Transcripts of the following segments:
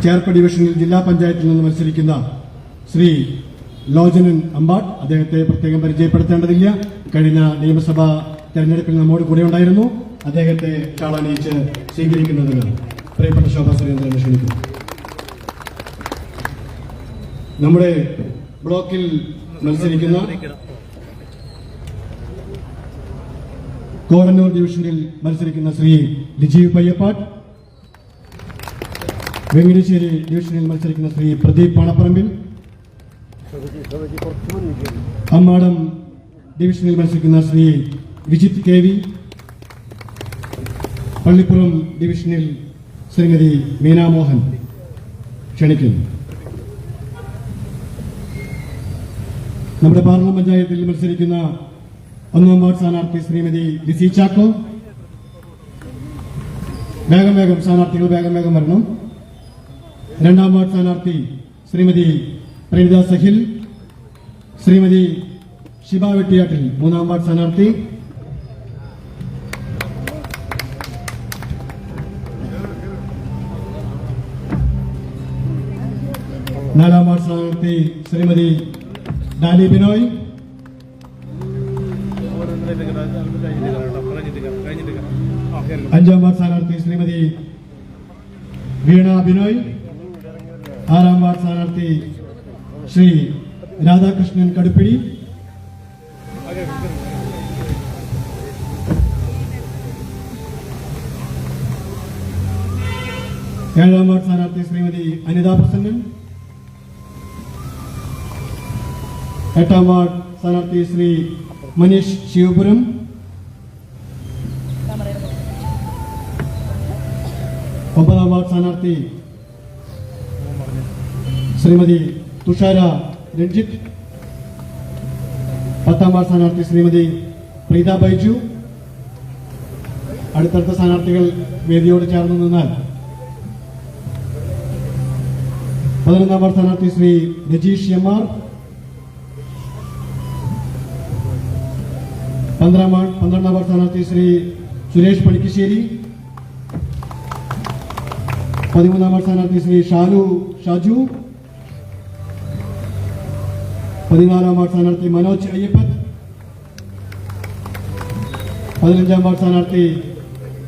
ചേർപ്പ് ഡിവിഷനിൽ ജില്ലാ പഞ്ചായത്തിൽ നിന്ന് മത്സരിക്കുന്ന ശ്രീ ലോചനൻ അമ്പാട്ട്. അദ്ദേഹത്തെ പ്രത്യേകം പരിചയപ്പെടുത്തേണ്ടതില്ല. കഴിഞ്ഞ നിയമസഭാ തെരഞ്ഞെടുപ്പിൽ നമ്മോട് കൂടെ ഉണ്ടായിരുന്നു. അദ്ദേഹത്തെ ഷാളണിയിച്ച് സ്വീകരിക്കുന്നതിന് പ്രിയപ്പെട്ട ശോഭാ സുരേന്ദ്രനെ ക്ഷണിക്കുന്നു. നമ്മുടെ ബ്ലോക്കിൽ മത്സരിക്കുന്ന കോടന്നൂർ ഡിവിഷനിൽ മത്സരിക്കുന്ന ശ്രീ ലിജീവ് പയ്യപ്പാട്ട്, വെങ്ങടിശ്ശേരി ഡിവിഷനിൽ മത്സരിക്കുന്ന ശ്രീ പ്രദീപ് പണപ്പറമ്പിൽ, അമ്മാടം ഡിവിഷനിൽ മത്സരിക്കുന്ന ശ്രീ വിജിത് കെ വി, പള്ളിപ്പുറം ഡിവിഷനിൽ ശ്രീമതി മീനാമോഹൻ ക്ഷണിക്കുന്നു. നമ്മുടെ പാർലമെന്റ് പഞ്ചായത്തിൽ മത്സരിക്കുന്ന 1-ാം വാർഡ് സ്ഥാനാർത്ഥി ശ്രീമതി ലിസി ചാക്കോ. വേഗം സ്ഥാനാർത്ഥികൾ വേഗം വരണം. 2-ാം വാർഡ് സ്ഥാനാർത്ഥി ശ്രീമതി പ്രീത സഹിൽ, ശ്രീമതി ഷിബ വെട്ടിയാട്ടിൽ 3-ാം വാർഡ് സ്ഥാനാർത്ഥി, നാലാം വാർഡ് സ്ഥാനാർത്ഥി ശ്രീമതി ഡാലി ബിനോയ്, 5-ാം വാർഡ് സ്ഥാനാർത്ഥി ശ്രീമതി വീണ ബിനോയ്, 6-ാം വാർഡ് സ്ഥാനാർത്ഥി ശ്രീ രാധാകൃഷ്ണൻ കടുപ്പിടി, 7-ാം വാർഡ് സ്ഥാനാർത്ഥി ശ്രീമതി അനിതാ പ്രസന്നൻ, 8-ാം വാർഡ് സ്ഥാനാർത്ഥി ശ്രീ മനീഷ് ശിവപുരം, 9-ാം വാർഡ് സ്ഥാനാർത്ഥി ശ്രീമതി തുഷാര രഞ്ജിത്ത്, 10-ാം വാർഡ് സ്ഥാനാർത്ഥി ശ്രീമതി പ്രീത ബൈജു. അടുത്തടുത്ത സ്ഥാനാർത്ഥികൾ വേദിയോട് ചേർന്ന് നിന്നാൽ 11-ാം വാർഡ് സ്ഥാനാർത്ഥി ശ്രീ രജീഷ് എം ആർ, 12-ാം വാർഡ് സ്ഥാനാർത്ഥി ശ്രീ സുരേഷ് പണിക്കശ്ശേരി, 13-ാം വാർഡ് സ്ഥാനാർത്ഥി ശ്രീ ഷാലു ഷാജു, 14-ാം വാർഡ് സ്ഥാനാർത്ഥി മനോജ് അയ്യപ്പൻ, 15-ാം വാർഡ് സ്ഥാനാർത്ഥി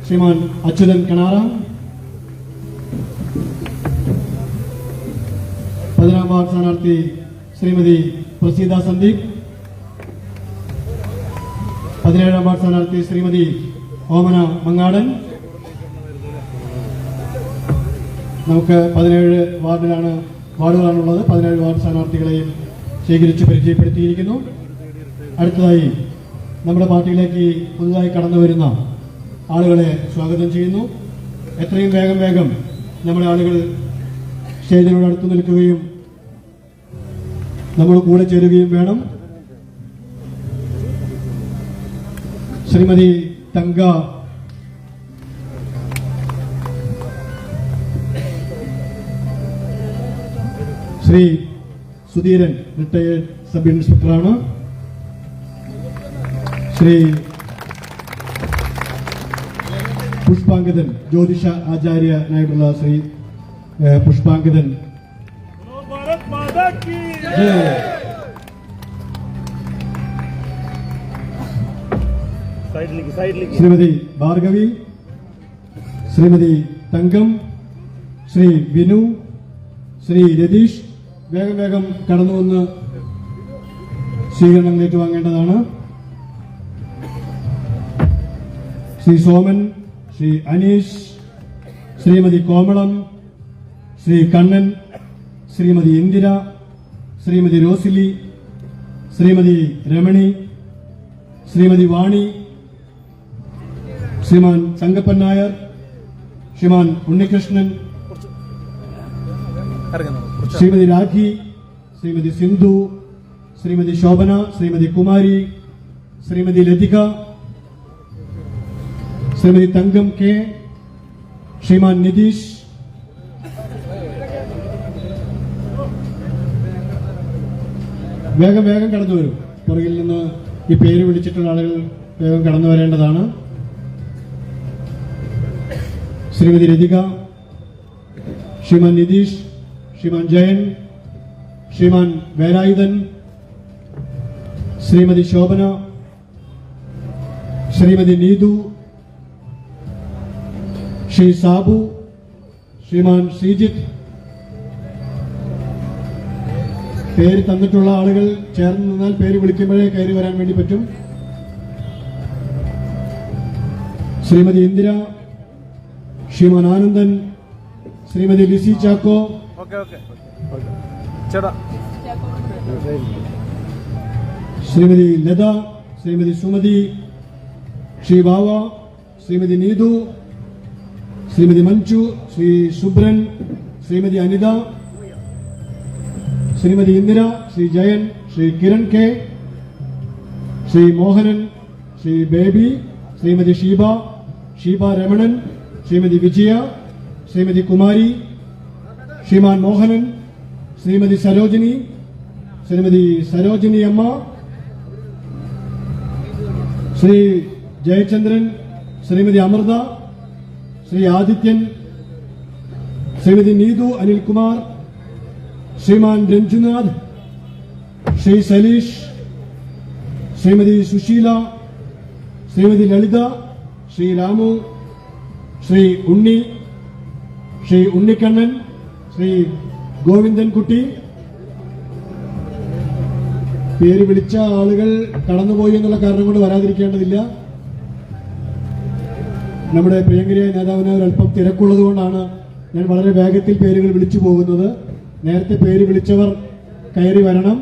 ശ്രീമാൻ അച്യുതൻ കണാറ, 15-ാം വാർഡ് സ്ഥാനാർത്ഥി ശ്രീമതി പ്രസീത സന്ദീപ്, 17-ാം വാർഡ് സ്ഥാനാർത്ഥി ശ്രീമതി ഓമന മങ്ങാടൻ. നമുക്ക് 17 വാർഡുകളാണുള്ളത്. 17 വാർഡ് സ്ഥാനാർത്ഥികളെയും ശേഖരിച്ച് പരിചയപ്പെടുത്തിയിരിക്കുന്നു. അടുത്തതായി നമ്മുടെ പാർട്ടിയിലേക്ക് പുതുതായി കടന്നു വരുന്ന ആളുകളെ സ്വാഗതം ചെയ്യുന്നു. എത്രയും വേഗം നമ്മുടെ ആളുകൾ സ്റ്റേജിനോട് അടുത്ത് നിൽക്കുകയും നമ്മൾ കൂടെ ചേരുകയും വേണം. ശ്രീമതി തങ്ക ശ്രീ സുധീരൻ റിട്ടയേർഡ് സബ് ഇൻസ്പെക്ടറാണ്. ശ്രീ പുഷ്പാങ്കദൻ ജ്യോതിഷ ആചാര്യനായിട്ടുള്ള ശ്രീ പുഷ്പാങ്കദൻ. ശ്രീമതി ഭാർഗവി, ശ്രീമതി തങ്കം, ശ്രീ വിനു, ശ്രീ രതീഷ് വേഗം കടന്നുവന്ന് സ്വീകരണം ഏറ്റുവാങ്ങേണ്ടതാണ്. ശ്രീ സോമൻ, ശ്രീ അനീഷ്, ശ്രീമതി കോമളം, ശ്രീ കണ്ണൻ, ശ്രീമതി ഇന്ദിര, ശ്രീമതി റോസിലി, ശ്രീമതി രമണി, ശ്രീമതി വാണി, ശ്രീമാൻ തങ്കപ്പൻ നായർ, ശ്രീമാൻ ഉണ്ണികൃഷ്ണൻ, ശ്രീമതി രാഖി, ശ്രീമതി സിന്ധു, ശ്രീമതി ശോഭന, ശ്രീമതി കുമാരി, ശ്രീമതി ലതിക, ശ്രീമതി തങ്കം കെ, ശ്രീമാൻ നിതീഷ്, വേഗം കടന്നു വരും. പുറകിൽ നിന്ന് ഈ പേര് വിളിച്ചിട്ടുള്ള ആളുകൾ വേഗം കടന്നു വരേണ്ടതാണ്. ശ്രീമതി രതിക, ശ്രീമാൻ നിതീഷ്, ശ്രീമാൻ ജയൻ, ശ്രീമാൻ വേലായുധൻ, ശ്രീമതി ശോഭന, ശ്രീമതി നീതു, ശ്രീ സാബു, ശ്രീമാൻ ശ്രീജിത്ത്. പേര് തന്നിട്ടുള്ള ആളുകൾ ചേർന്ന് നിന്നാൽ പേര് വിളിക്കുമ്പോഴേ കയറി വരാൻ വേണ്ടി പറ്റും. ശ്രീമതി ഇന്ദിര, ശ്രീമാൻ ആനന്ദൻ, ശ്രീമതി ലിസി ചാക്കോ, ശ്രീമതി ലത, ശ്രീമതി സുമതി, ശ്രീ ബാവ, ശ്രീമതി നീതു, ശ്രീമതി മഞ്ജു, ശ്രീ സുബ്രൻ, ശ്രീമതി അനിത, ശ്രീമതി ഇന്ദിര, ശ്രീ ജയൻ, ശ്രീ കിരൺ കെ, ശ്രീ മോഹനൻ, ശ്രീ ബേബി, ശ്രീമതി ഷീബ രമണൻ, ശ്രീമതി വിജയ, ശ്രീമതി കുമാരി, ശ്രീമാൻ മോഹനൻ, ശ്രീമതി സരോജിനി അമ്മ, ശ്രീ ജയചന്ദ്രൻ, ശ്രീമതി അമൃത, ശ്രീ ആദിത്യൻ, ശ്രീമതി നീതു അനിൽകുമാർ, ശ്രീമാൻ രഞ്ജുനാഥ്, ശ്രീ സലീഷ്, ശ്രീമതി സുശീല, ശ്രീമതി ലളിത, ശ്രീ രാമു, ശ്രീ ഉണ്ണി, ശ്രീ ഉണ്ണിക്കണ്ണൻ, ശ്രീ ഗോവിന്ദൻകുട്ടി. പേര് വിളിച്ച ആളുകൾ കടന്നുപോയി എന്നുള്ള കാരണം കൊണ്ട് വരാതിരിക്കേണ്ടതില്ല. നമ്മുടെ പ്രിയങ്കരിയായ നേതാവിന് ഒരല്പം തിരക്കുള്ളത് കൊണ്ടാണ് ഞാൻ വളരെ വേഗത്തിൽ പേരുകൾ വിളിച്ചു പോകുന്നത്. നേരത്തെ പേര് വിളിച്ചവർ കയറി വരണം.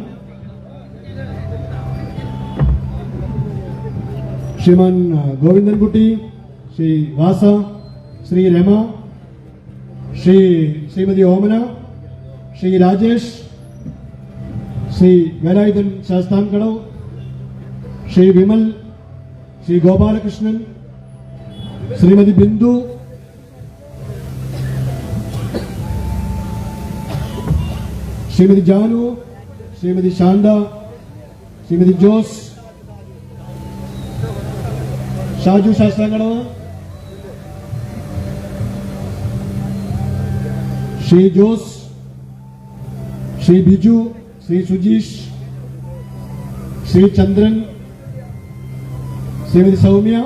ശ്രീമാൻ ഗോവിന്ദൻകുട്ടി, ശ്രീ വാസ, ശ്രീ രമ, ശ്രീമതി ഓമന, ശ്രീ രാജേഷ്, ശ്രീ വേലായുധൻ ശാസ്താംകടവ്, ശ്രീ വിമൽ, ശ്രീ ഗോപാലകൃഷ്ണൻ, ശ്രീമതി ബിന്ദു, ശ്രീമതി ജാനു, ശ്രീമതി ശാന്ത, ശ്രീമതി ജോസ്, ഷാജു ശാസ്താംകടവ്, ശ്രീ ജോസ്, ശ്രീ ബിജു, ശ്രീ സുജീഷ്, ശ്രീ ചന്ദ്രൻ, ശ്രീമതി സൗമ്യ,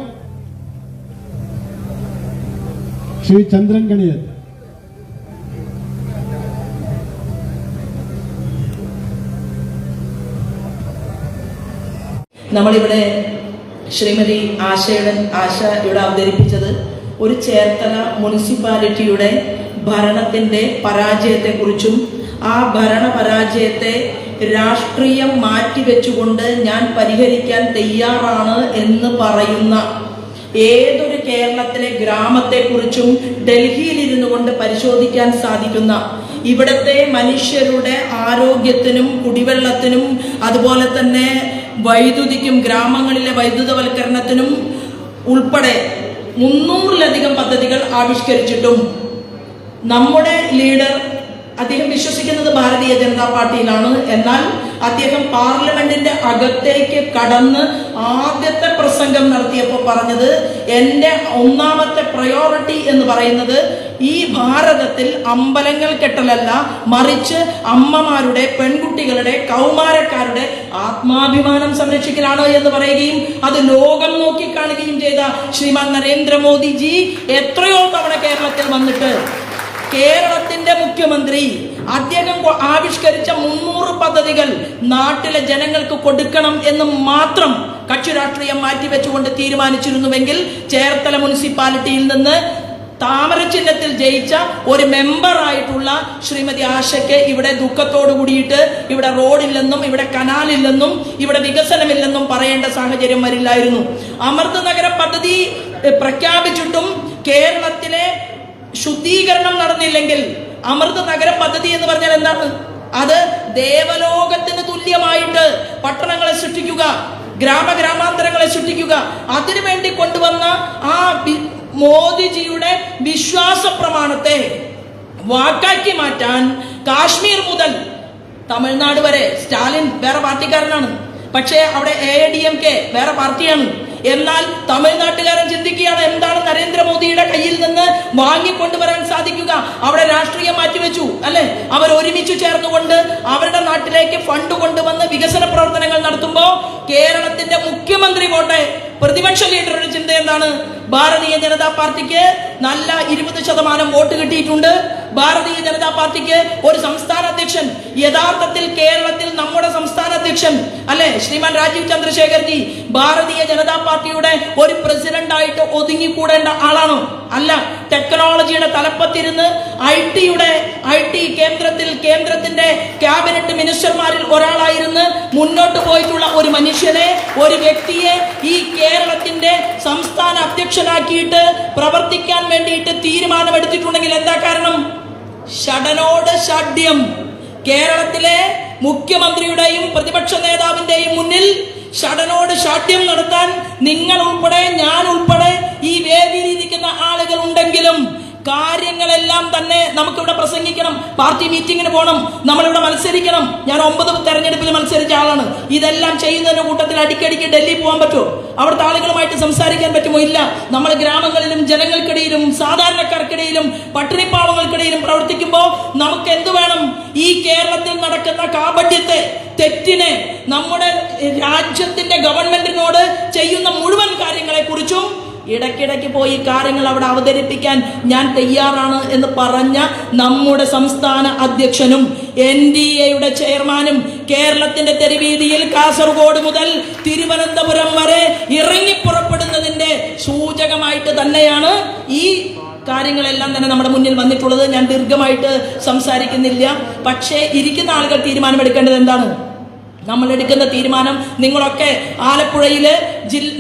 ശ്രീ ചന്ദ്രൻ കണിയൻ. നമ്മളിവിടെ ശ്രീമതി ആശ ഇവിടെ അവതരിപ്പിച്ചത് ഒരു ചേർത്തല മുനിസിപ്പാലിറ്റിയുടെ ഭരണത്തിന്റെ പരാജയത്തെക്കുറിച്ചും ആ ഭരണ പരാജയത്തെ രാഷ്ട്രീയം മാറ്റിവെച്ചുകൊണ്ട് ഞാൻ പരിഹരിക്കാൻ തയ്യാറാണ് എന്ന് പറയുന്ന ഏതൊരു കേരളത്തിലെ ഗ്രാമത്തെക്കുറിച്ചും ഡൽഹിയിലിരുന്നു കൊണ്ട് പരിശോധിക്കാൻ സാധിക്കുന്ന, ഇവിടുത്തെ മനുഷ്യരുടെ ആരോഗ്യത്തിനും കുടിവെള്ളത്തിനും അതുപോലെ തന്നെ വൈദ്യുതിക്കും ഗ്രാമങ്ങളിലെ വൈദ്യുതവൽക്കരണത്തിനും ഉൾപ്പെടെ 300-ലധികം പദ്ധതികൾ ആവിഷ്കരിച്ചിട്ടും നമ്മുടെ ലീഡർ അദ്ദേഹം വിശ്വസിക്കുന്നത് ഭാരതീയ ജനതാ പാർട്ടിയിലാണ്. എന്നാൽ അദ്ദേഹം പാർലമെന്റിന്റെ അകത്തേക്ക് കടന്ന് ആദ്യത്തെ പ്രസംഗം നടത്തിയപ്പോൾ പറഞ്ഞത്, എന്റെ ഒന്നാമത്തെ പ്രയോറിറ്റി എന്ന് പറയുന്നത് ഈ ഭാരതത്തിൽ അമ്പലങ്ങൾ കെട്ടലല്ല, മറിച്ച് അമ്മമാരുടെ, പെൺകുട്ടികളുടെ, കൗമാരക്കാരുടെ ആത്മാഭിമാനം സംരക്ഷിക്കലാണ് എന്ന് പറയുകയും അത് ലോകം നോക്കിക്കാണുകയും ചെയ്ത ശ്രീമാൻ നരേന്ദ്രമോദിജി എത്രയോ തവണ കേരളത്തിൽ വന്നിട്ട് കേരളത്തിന്റെ മുഖ്യമന്ത്രി അദ്ദേഹം ആവിഷ്കരിച്ച 300 പദ്ധതികൾ നാട്ടിലെ ജനങ്ങൾക്ക് കൊടുക്കണം എന്ന് മാത്രം കക്ഷി രാഷ്ട്രീയം മാറ്റിവെച്ചുകൊണ്ട് തീരുമാനിച്ചിരുന്നുവെങ്കിൽ ചേർത്തല മുനിസിപ്പാലിറ്റിയിൽ നിന്ന് താമര ചിഹ്നത്തിൽ ജയിച്ച ഒരു മെമ്പറായിട്ടുള്ള ശ്രീമതി ആശയ്ക്ക് ഇവിടെ ദുഃഖത്തോടു കൂടിയിട്ട് ഇവിടെ റോഡില്ലെന്നും ഇവിടെ കനാലില്ലെന്നും ഇവിടെ വികസനമില്ലെന്നും പറയേണ്ട സാഹചര്യം വരില്ലായിരുന്നു. അമൃത് നഗര പദ്ധതി പ്രഖ്യാപിച്ചിട്ടും കേരളത്തിലെ ശുദ്ധീകരണം നടന്നില്ലെങ്കിൽ അമൃത നഗര പദ്ധതി എന്ന് പറഞ്ഞാൽ എന്താണ്? അത് ദേവലോകത്തിന് തുല്യമായിട്ട് പട്ടണങ്ങളെ സൃഷ്ടിക്കുക, ഗ്രാമാന്തരങ്ങളെ സൃഷ്ടിക്കുക, അതിനുവേണ്ടി കൊണ്ടുവന്ന ആ മോദിജിയുടെ വിശ്വാസ പ്രമാണത്തെ വാക്കാക്കി മാറ്റാൻ കാശ്മീർ മുതൽ തമിഴ്നാട് വരെ സ്റ്റാലിൻ വേറെ പാർട്ടിക്കാരനാണ്, പക്ഷേ അവിടെ AIDMK വേറെ പാർട്ടിയാണ്. എന്നാൽ തമിഴ്നാട്ടുകാരൻ ചിന്തിക്കുകയാണ്, എന്താണ് നരേന്ദ്രമോദിയുടെ കയ്യിൽ നിന്ന് വാങ്ങിക്കൊണ്ടുവരാൻ സാധിക്കുക? അവിടെ രാഷ്ട്രീയം മാറ്റിവെച്ചു അല്ലെ? അവർ ഒരുമിച്ച് ചേർന്നുകൊണ്ട് അവരുടെ നാട്ടിലേക്ക് ഫണ്ട് കൊണ്ടുവന്ന് വികസന പ്രവർത്തനങ്ങൾ നടത്തുമ്പോൾ കേരളത്തിന്റെ മുഖ്യമന്ത്രി പോട്ടെ, പ്രതിപക്ഷ ലീഡറുടെ ചിന്ത എന്താണ്? ഭാരതീയ ജനതാ പാർട്ടിക്ക് നല്ല 20% വോട്ട് കിട്ടിയിട്ടുണ്ട്. ഭാരതീയ ജനതാ പാർട്ടിക്ക് ഒരു സംസ്ഥാന അധ്യക്ഷൻ, യഥാർത്ഥത്തിൽ കേരളത്തിൽ നമ്മുടെ സംസ്ഥാന അധ്യക്ഷൻ അല്ലെ ശ്രീമാൻ രാജീവ് ചന്ദ്രശേഖർജി ഭാരതീയ ജനതാ പാർട്ടിയുടെ ഒരു പ്രസിഡന്റ് ആയിട്ട് ഒതുങ്ങിക്കൂടേണ്ട ആളാണോ? അല്ല. ടെക്നോളജിയുടെ തലപ്പത്തിരുന്ന് ഐ ടി കേന്ദ്രത്തിന്റെ ക്യാബിനറ്റ് മിനിസ്റ്റർമാരിൽ ഒരാളായിരുന്ന് മുന്നോട്ട് പോയിട്ടുള്ള ഒരു മനുഷ്യനെ, ഒരു വ്യക്തിയെ ഈ കേരളത്തിന്റെ സംസ്ഥാന അധ്യക്ഷനാക്കിയിട്ട് പ്രവർത്തിക്കാൻ വേണ്ടിയിട്ട് തീരുമാനമെടുത്തിട്ടുണ്ടെങ്കിൽ എന്താ കാരണം? ഷഡനോട് ഷാഢ്യം. കേരളത്തിലെ മുഖ്യമന്ത്രിയുടെയും പ്രതിപക്ഷ നേതാവിന്റെയും മുന്നിൽ ഷഡനോട് ഷാഢ്യം നടത്താൻ നിങ്ങൾ ഉൾപ്പെടെ, ഞാൻ ഉൾപ്പെടെ ഈ വേദിയിലിരിക്കുന്ന ആളുകൾ ഉണ്ടെങ്കിലും കാര്യങ്ങളെല്ലാം തന്നെ നമുക്കിവിടെ പ്രസംഗിക്കണം, പാർട്ടി മീറ്റിങ്ങിന് പോകണം, നമ്മളിവിടെ മത്സരിക്കണം. ഞാൻ 9 തെരഞ്ഞെടുപ്പിൽ മത്സരിച്ച ആളാണ്. ഇതെല്ലാം ചെയ്യുന്നതിന്റെ കൂട്ടത്തിൽ അടിക്കടിക്ക് ഡൽഹി പോകാൻ പറ്റുമോ? അവിടുത്തെ ആളുകളുമായിട്ട് സംസാരിക്കാൻ പറ്റുമോ? ഇല്ല. നമ്മൾ ഗ്രാമങ്ങളിലും ജനങ്ങൾക്കിടയിലും സാധാരണക്കാർക്കിടയിലും പട്ടിണിപ്പാവങ്ങൾക്കിടയിലും പ്രവർത്തിക്കുമ്പോൾ നമുക്ക് എന്ത് വേണം? ഈ കേരളത്തിൽ നടക്കുന്ന കാപട്യത്തെ, തെറ്റിനെ, നമ്മുടെ രാജ്യത്തിന്റെ ഗവൺമെന്റിനോട് ചെയ്യുന്ന മുഴുവൻ കാര്യങ്ങളെ കുറിച്ചും ഇടയ്ക്കിടയ്ക്ക് പോയി കാര്യങ്ങൾ അവിടെ അവതരിപ്പിക്കാൻ ഞാൻ തയ്യാറാണ് എന്ന് പറഞ്ഞ നമ്മുടെ സംസ്ഥാന അധ്യക്ഷനും NDAയുടെ ചെയർമാനും കേരളത്തിന്റെ തെരുവീതിയിൽ കാസർഗോഡ് മുതൽ തിരുവനന്തപുരം വരെ ഇറങ്ങി പുറപ്പെടുന്നതിന്റെ സൂചകമായിട്ട് തന്നെയാണ് ഈ കാര്യങ്ങളെല്ലാം തന്നെ നമ്മുടെ മുന്നിൽ വന്നിട്ടുള്ളത്. ഞാൻ ദീർഘമായിട്ട് സംസാരിക്കുന്നില്ല. പക്ഷേ ഇരിക്കുന്ന ആളുകൾ തീരുമാനമെടുക്കേണ്ടത് എന്താണ്? നമ്മൾ എടുക്കുന്ന തീരുമാനം, നിങ്ങളൊക്കെ ആലപ്പുഴയില്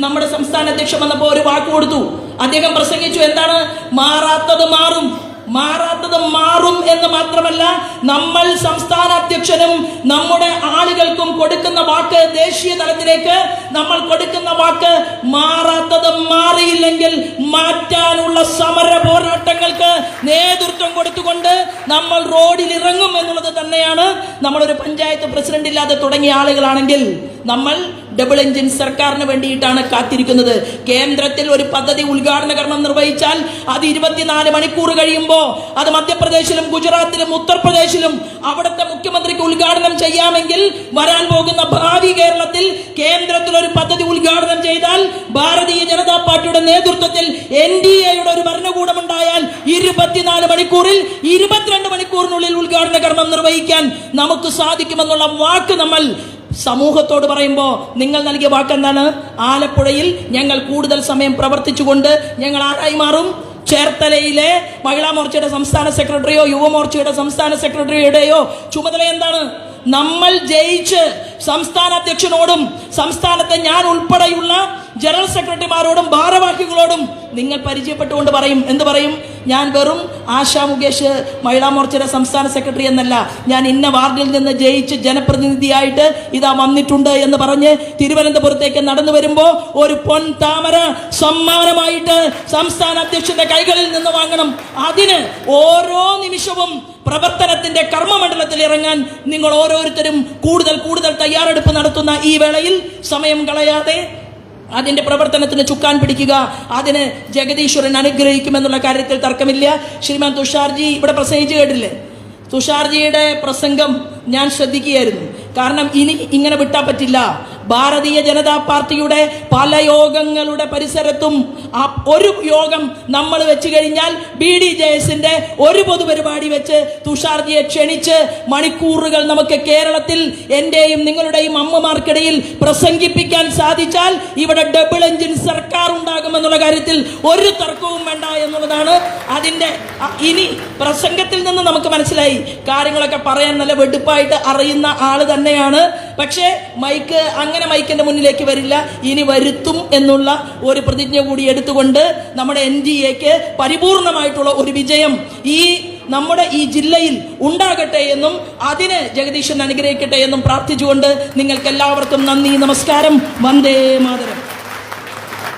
നമ്മുടെ സംസ്ഥാന അധ്യക്ഷൻ വന്നപ്പോൾ ഒരു വാക്ക് കൊടുത്തു. അദ്ദേഹം പ്രസംഗിച്ചു, എന്താണ്? മാറാത്തത് മാറും, മാറാത്തത് മാറും എന്ന് മാത്രമല്ല, നമ്മൾ സംസ്ഥാന അധ്യക്ഷനും നമ്മുടെ ആളുകൾക്കും കൊടുക്കുന്ന വാക്ക്, ദേശീയ തലത്തിലേക്ക് നമ്മൾ കൊടുക്കുന്ന വാക്ക്, മാറാത്തത് മാറിയില്ലെങ്കിൽ മാറ്റാനുള്ള സമര പോരാട്ടങ്ങൾക്ക് നേതൃത്വം കൊടുത്തുകൊണ്ട് നമ്മൾ റോഡിൽ ഇറങ്ങും എന്നുള്ളത് തന്നെയാണ്. നമ്മളൊരു പഞ്ചായത്ത് പ്രസിഡന്റ് ഇല്ലാതെ തുടങ്ങിയ ആളുകളാണെങ്കിൽ നമ്മൾ ഡബിൾ എഞ്ചിൻ സർക്കാരിന് വേണ്ടിയിട്ടാണ് കാത്തിരിക്കുന്നത്. കേന്ദ്രത്തിൽ ഒരു പദ്ധതി ഉദ്ഘാടന കർമ്മം നിർവഹിച്ചാൽ അത് 24 മണിക്കൂർ കഴിയുമ്പോൾ അത് മധ്യപ്രദേശിലും ഗുജറാത്തിലും ഉത്തർപ്രദേശിലും അവിടുത്തെ മുഖ്യമന്ത്രിക്ക് ഉദ്ഘാടനം ചെയ്യാമെങ്കിൽ വരാൻ പോകുന്ന ഭാവി കേരളത്തിൽ കേന്ദ്രത്തിൽ ഒരു പദ്ധതി ഉദ്ഘാടനം ചെയ്താൽ ഭാരതീയ ജനതാ പാർട്ടിയുടെ നേതൃത്വത്തിൽ NDAയുടെ ഒരു ഭരണകൂടം ഉണ്ടായാൽ 24 മണിക്കൂറിൽ 22 മണിക്കൂറിനുള്ളിൽ ഉദ്ഘാടന കർമ്മം നിർവഹിക്കാൻ നമുക്ക് സാധിക്കുമെന്നുള്ള വാക്ക് നമ്മൾ സമൂഹത്തോട് പറയുമ്പോൾ നിങ്ങൾ നൽകിയ വാക്കെന്താണ്? ആലപ്പുഴയിൽ ഞങ്ങൾ കൂടുതൽ സമയം പ്രവർത്തിച്ചുകൊണ്ട് ഞങ്ങൾ ആരായി മാറും? ചേർത്തലയിലെ മഹിളാ മോർച്ചയുടെ സംസ്ഥാന സെക്രട്ടറിയോ യുവമോർച്ചയുടെ സംസ്ഥാന സെക്രട്ടറിയുടെയോ ചുമതല എന്താണ്? നമ്മൾ ജയിച്ച് സംസ്ഥാന അധ്യക്ഷനോടും സംസ്ഥാനത്തെ ഞാൻ ഉൾപ്പെടെയുള്ള ജനറൽ സെക്രട്ടറിമാരോടും ഭാരവാഹികളോടും നിങ്ങൾ പരിചയപ്പെട്ടുകൊണ്ട് പറയും. എന്ത് പറയും? ഞാൻ വെറും ആശാ മുകേഷ് മഹിളാ മോർച്ചയുടെ സംസ്ഥാന സെക്രട്ടറി എന്നല്ല, ഞാൻ ഇന്ന വാർഡിൽ നിന്ന് ജയിച്ച് ജനപ്രതിനിധിയായിട്ട് ഇതാ വന്നിട്ടുണ്ട് എന്ന് പറഞ്ഞ് തിരുവനന്തപുരത്തേക്ക് നടന്നു വരുമ്പോൾ ഒരു പൊൻ താമര സമ്മാനമായിട്ട് സംസ്ഥാന അധ്യക്ഷന്റെ കൈകളിൽ നിന്ന് വാങ്ങണം. അതിന് ഓരോ നിമിഷവും പ്രവർത്തനത്തിന്റെ കർമ്മമണ്ഡലത്തിൽ ഇറങ്ങാൻ നിങ്ങൾ ഓരോരുത്തരും കൂടുതൽ തയ്യാറെടുപ്പ് നടത്തുന്ന ഈ വേളയിൽ സമയം കളയാതെ അതിന്റെ പ്രവർത്തനത്തിന് ചുക്കാൻ പിടിക്കുക. അതിന് ജഗദീശ്വരൻ അനുഗ്രഹിക്കുമെന്നുള്ള കാര്യത്തിൽ തർക്കമില്ല. ശ്രീമാൻ തുഷാർജി ഇവിടെ പ്രസംഗിച്ചു കേട്ടില്ലേ? തുഷാർജിയുടെ പ്രസംഗം ഞാൻ ശ്രദ്ധിക്കുകയായിരുന്നു. കാരണം ഇനി ഇങ്ങനെ വിട്ടാൽ പറ്റില്ല. ഭാരതീയ ജനതാ പാർട്ടിയുടെ പല യോഗങ്ങളുടെ പരിസരത്തും ഒരു യോഗം നമ്മൾ വെച്ച് കഴിഞ്ഞാൽ BDJSന്റെ ഒരു പൊതുപരിപാടി വെച്ച് തുഷാർജിയെ ക്ഷണിച്ച് മണിക്കൂറുകൾ നമുക്ക് കേരളത്തിൽ എന്റെയും നിങ്ങളുടെയും അമ്മമാർക്കിടയിൽ പ്രസംഗിപ്പിക്കാൻ സാധിച്ചാൽ ഇവിടെ ഡബിൾ എഞ്ചിൻ സർക്കാർ ഉണ്ടാകുമെന്നുള്ള കാര്യത്തിൽ ഒരു തർക്കവും വേണ്ട എന്നുള്ളതാണ് അതിന്റെ. ഇനി പ്രസംഗത്തിൽ നിന്ന് നമുക്ക് മനസ്സിലായി കാര്യങ്ങളൊക്കെ പറയാൻ നല്ല വെടുപ്പായിട്ട് അറിയുന്ന ആള് തന്നെയാണ്. പക്ഷേ അങ്ങനെ മൈക്കിന്റെ മുന്നിലേക്ക് വരില്ല, ഇനി വരുത്തും എന്നുള്ള ഒരു പ്രതിജ്ഞ കൂടി എടുത്തുകൊണ്ട് നമ്മുടെ NDAക്ക് പരിപൂർണമായിട്ടുള്ള ഒരു വിജയം നമ്മുടെ ഈ ജില്ലയിൽ ഉണ്ടാകട്ടെ എന്നും അതിന് ജഗദീശൻ അനുഗ്രഹിക്കട്ടെ എന്നും പ്രാർത്ഥിച്ചുകൊണ്ട് നിങ്ങൾക്ക് എല്ലാവർക്കും നന്ദി, നമസ്കാരം. വന്ദേ മാതരം.